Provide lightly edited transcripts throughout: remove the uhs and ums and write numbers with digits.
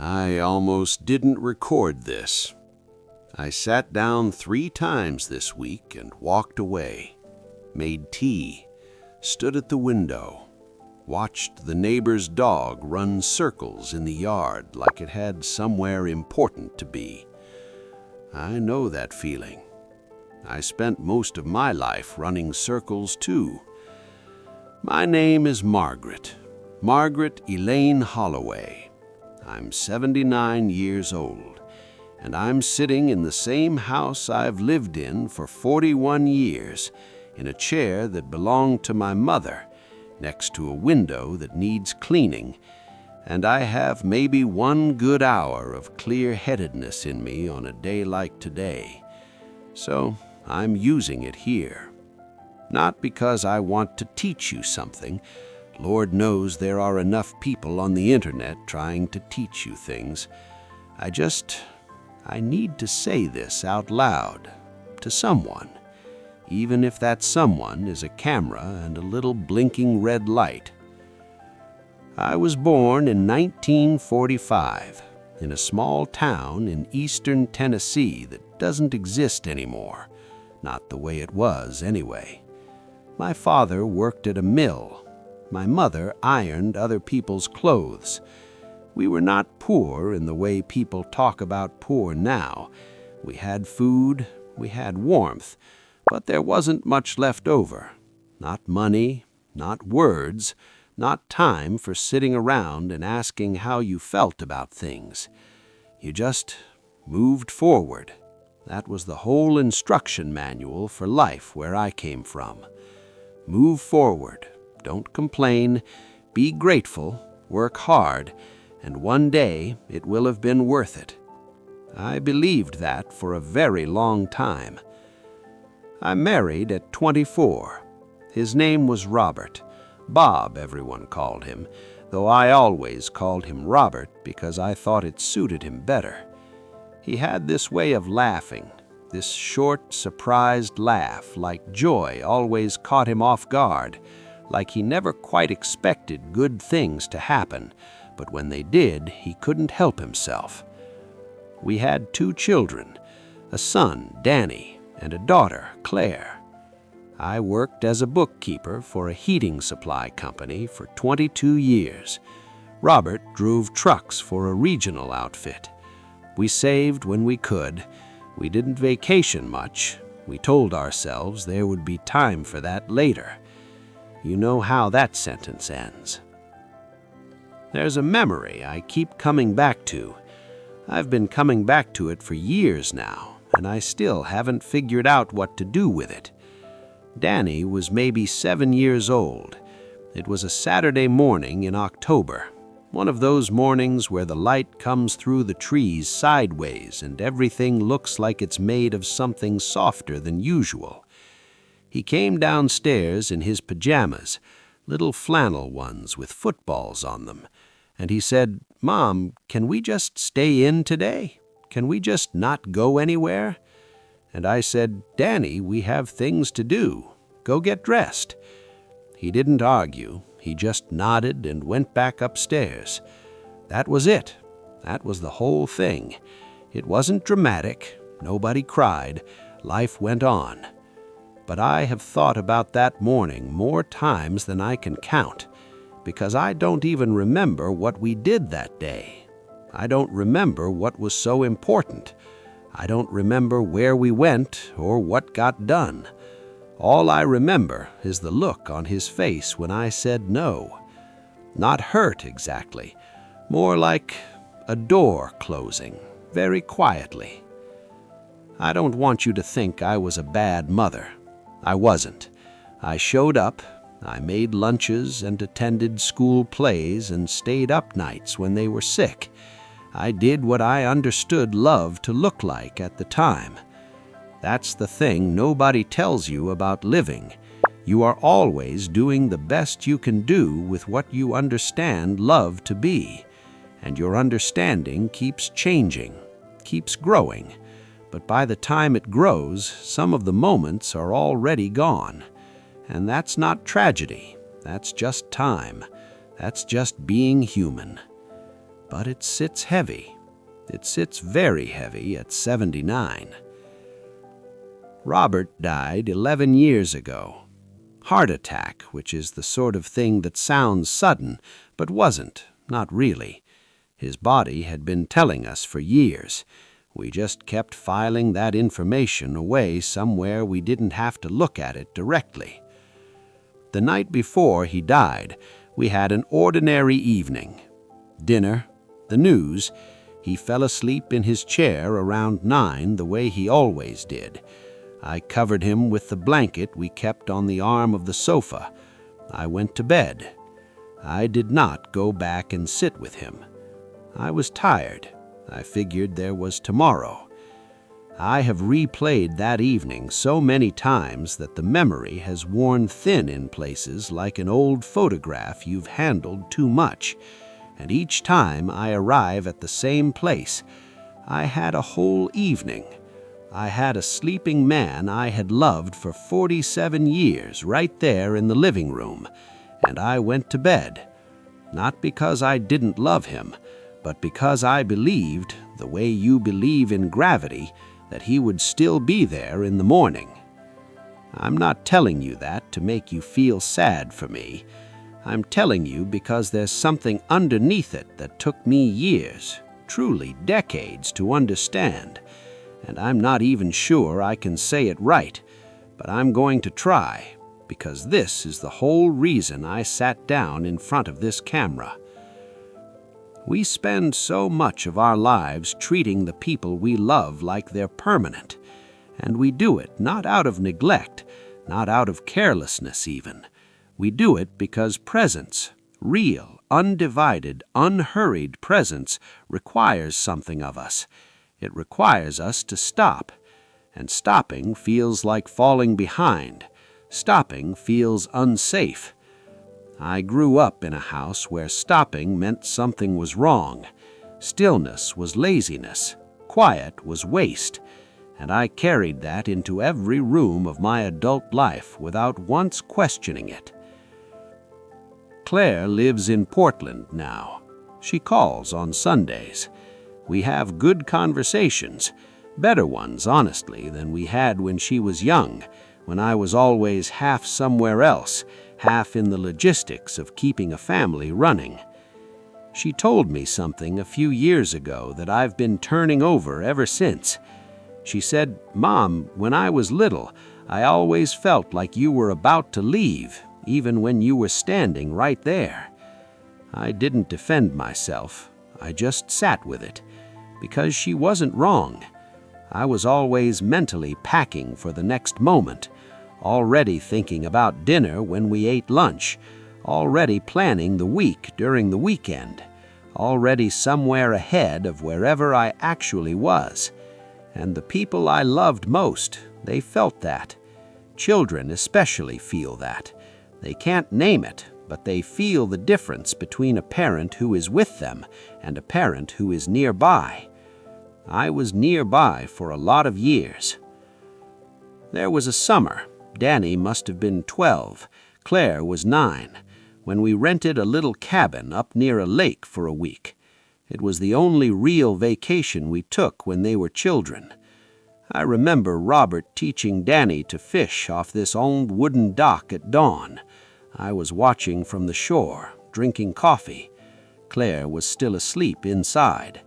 I almost didn't record this. I sat down 3 times this week and walked away, made tea, stood at the window, watched the neighbor's dog run circles in the yard like it had somewhere important to be. I know that feeling. I spent most of my life running circles too. My name is Margaret Elaine Holloway. I'm 79 years old, and I'm sitting in the same house I've lived in for 41 years, in a chair that belonged to my mother, next to a window that needs cleaning, and I have maybe 1 good hour of clear-headedness in me on a day like today. So I'm using it here. Not because I want to teach you something. Lord knows there are enough people on the internet trying to teach you things. I need to say this out loud to someone, even if that someone is a camera and a little blinking red light. I was born in 1945 in a small town in eastern Tennessee that doesn't exist anymore, not the way it was anyway. My father worked at a mill. My mother ironed other people's clothes. We were not poor in the way people talk about poor now. We had food, we had warmth, but there wasn't much left over. Not money, not words, not time for sitting around and asking how you felt about things. You just moved forward. That was the whole instruction manual for life where I came from. Move forward. Don't complain, be grateful, work hard, and one day it will have been worth it. I believed that for a very long time. I married at 24. His name was Robert. Bob, everyone called him, though I always called him Robert because I thought it suited him better. He had this way of laughing, this short, surprised laugh, like joy always caught him off guard, like he never quite expected good things to happen, but when they did, he couldn't help himself. We had 2 children, a son, Danny, and a daughter, Claire. I worked as a bookkeeper for a heating supply company for 22 years. Robert drove trucks for a regional outfit. We saved when we could. We didn't vacation much. We told ourselves there would be time for that later. You know how that sentence ends. There's a memory I keep coming back to. I've been coming back to it for years now, and I still haven't figured out what to do with it. Danny was maybe 7 years old. It was a Saturday morning in October, one of those mornings where the light comes through the trees sideways and everything looks like it's made of something softer than usual. He came downstairs in his pajamas, little flannel ones with footballs on them, and he said, "Mom, can we just stay in today? Can we just not go anywhere?" And I said, "Danny, we have things to do. Go get dressed." He didn't argue. He just nodded and went back upstairs. That was it. That was the whole thing. It wasn't dramatic. Nobody cried. Life went on. But I have thought about that morning more times than I can count, because I don't even remember what we did that day. I don't remember what was so important. I don't remember where we went or what got done. All I remember is the look on his face when I said no. Not hurt exactly, more like a door closing, very quietly. I don't want you to think I was a bad mother. I wasn't. I showed up, I made lunches and attended school plays and stayed up nights when they were sick. I did what I understood love to look like at the time. That's the thing nobody tells you about living. You are always doing the best you can do with what you understand love to be, and your understanding keeps changing, keeps growing. But by the time it grows, some of the moments are already gone. And that's not tragedy. That's just time. That's just being human. but it sits heavy. It sits very heavy at 79. Robert died 11 years ago. Heart attack, which is the sort of thing that sounds sudden, but wasn't, not really. His body had been telling us for years. We just kept filing that information away somewhere we didn't have to look at it directly. The night before he died, we had an ordinary evening. Dinner, the news. He fell asleep in his chair around 9 the way he always did. I covered him with the blanket we kept on the arm of the sofa. I went to bed. I did not go back and sit with him. I was tired. I figured there was tomorrow. I have replayed that evening so many times that the memory has worn thin in places like an old photograph you've handled too much. And each time I arrive at the same place, I had a whole evening. I had a sleeping man I had loved for 47 years right there in the living room, and I went to bed, not because I didn't love him, but because I believed, the way you believe in gravity, that he would still be there in the morning. I'm not telling you that to make you feel sad for me. I'm telling you because there's something underneath it that took me years, truly decades, to understand. And I'm not even sure I can say it right, but I'm going to try, because this is the whole reason I sat down in front of this camera. We spend so much of our lives treating the people we love like they're permanent, and we do it not out of neglect, not out of carelessness even. We do it because presence, real, undivided, unhurried presence, requires something of us. It requires us to stop, and stopping feels like falling behind. Stopping feels unsafe. I grew up in a house where stopping meant something was wrong. Stillness was laziness. Quiet was waste. And I carried that into every room of my adult life without once questioning it. Claire lives in Portland now. She calls on Sundays. We have good conversations, better ones, honestly, than we had when she was young, when I was always half somewhere else, half in the logistics of keeping a family running. She told me something a few years ago that I've been turning over ever since. She said, "Mom, when I was little, I always felt like you were about to leave, even when you were standing right there." I didn't defend myself. I just sat with it. Because she wasn't wrong. I was always mentally packing for the next moment, already thinking about dinner when we ate lunch, already planning the week during the weekend, already somewhere ahead of wherever I actually was. And the people I loved most, they felt that. Children especially feel that. They can't name it, but they feel the difference between a parent who is with them and a parent who is nearby. I was nearby for a lot of years. There was a summer. Danny must have been 12. Claire was 9, when we rented a little cabin up near a lake for a week. It was the only real vacation we took when they were children. I remember Robert teaching Danny to fish off this old wooden dock at dawn. I was watching from the shore, drinking coffee. Claire was still asleep inside.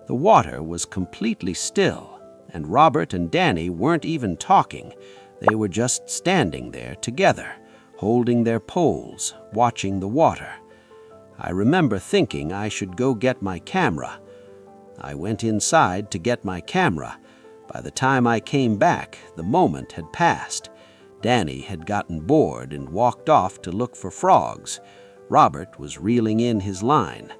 The water was completely still, and Robert and Danny weren't even talking. They were just standing there together, holding their poles, watching the water. I remember thinking I should go get my camera. I went inside to get my camera. By the time I came back, the moment had passed. Danny had gotten bored and walked off to look for frogs. Robert was reeling in his line.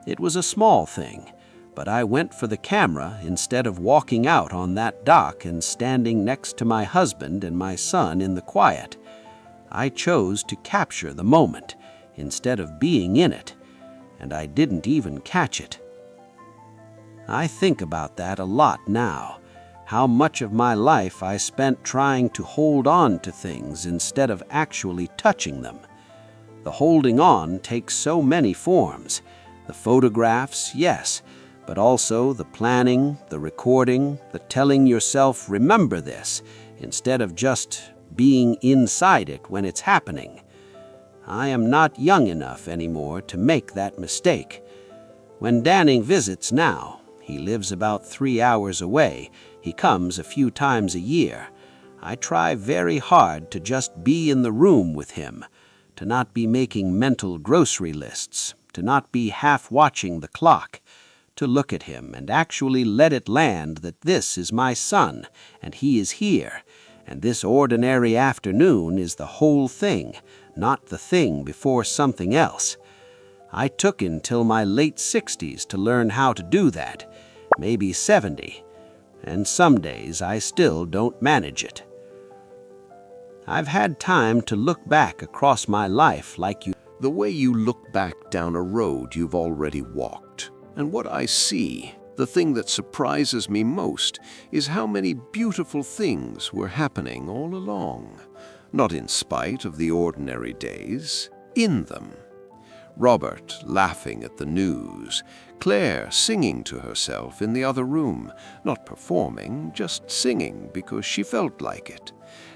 It was a small thing, but I went for the camera instead of walking out on that dock and standing next to my husband and my son in the quiet. I chose to capture the moment instead of being in it, and I didn't even catch it. I think about that a lot now, how much of my life I spent trying to hold on to things instead of actually touching them. The holding on takes so many forms. The photographs, yes, but also the planning, the recording, the telling yourself, remember this, instead of just being inside it when it's happening. I am not young enough anymore to make that mistake. When Danning visits now, he lives about 3 hours away. He comes a few times a year. I try very hard to just be in the room with him, to not be making mental grocery lists, to not be half watching the clock, to look at him and actually let it land that this is my son, and he is here, and this ordinary afternoon is the whole thing, not the thing before something else. I took until my late 60s to learn how to do that, maybe 70, and some days I still don't manage it. I've had time to look back across my life like you. The way you look back down a road you've already walked. And what I see, the thing that surprises me most, is how many beautiful things were happening all along. Not in spite of the ordinary days, in them. Robert laughing at the news, Claire singing to herself in the other room, not performing, just singing because she felt like it.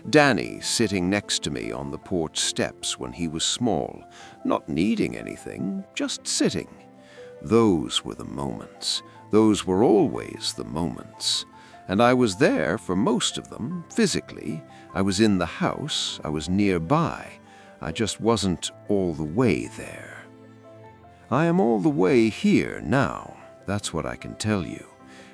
Danny sitting next to me on the porch steps when he was small, not needing anything, just sitting. Those were the moments. Those were always the moments. And I was there for most of them, physically. I was in the house, I was nearby. I just wasn't all the way there. I am all the way here now, that's what I can tell you.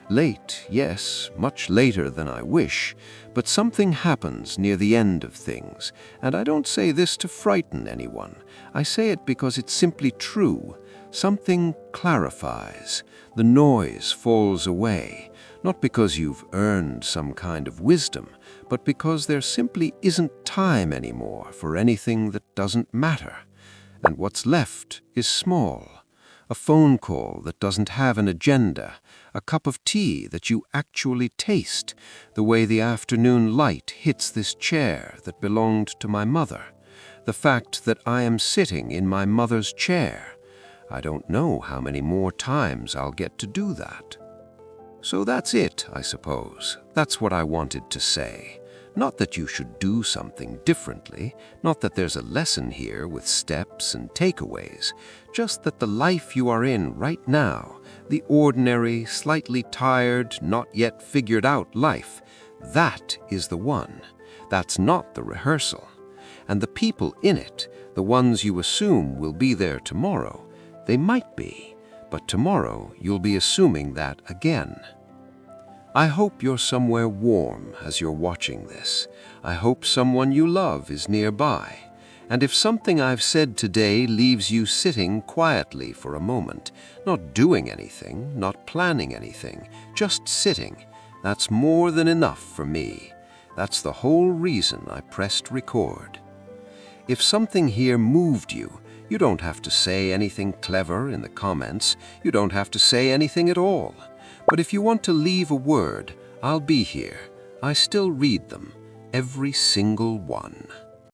Late, yes, much later than I wish, but something happens near the end of things, and I don't say this to frighten anyone. I say it because it's simply true. Something clarifies. The noise falls away, not because you've earned some kind of wisdom, but because there simply isn't time anymore for anything that doesn't matter. And what's left is small. A phone call that doesn't have an agenda, a cup of tea that you actually taste, the way the afternoon light hits this chair that belonged to my mother, the fact that I am sitting in my mother's chair. I don't know how many more times I'll get to do that. So that's it, I suppose. That's what I wanted to say. Not that you should do something differently, not that there's a lesson here with steps and takeaways, just that the life you are in right now, the ordinary, slightly tired, not yet figured out life, that is the one. That's not the rehearsal. And the people in it, the ones you assume will be there tomorrow, they might be, but tomorrow you'll be assuming that again. I hope you're somewhere warm as you're watching this. I hope someone you love is nearby. And if something I've said today leaves you sitting quietly for a moment, not doing anything, not planning anything, just sitting, that's more than enough for me. That's the whole reason I pressed record. If something here moved you, you don't have to say anything clever in the comments. You don't have to say anything at all. But if you want to leave a word, I'll be here. I still read them, every single one.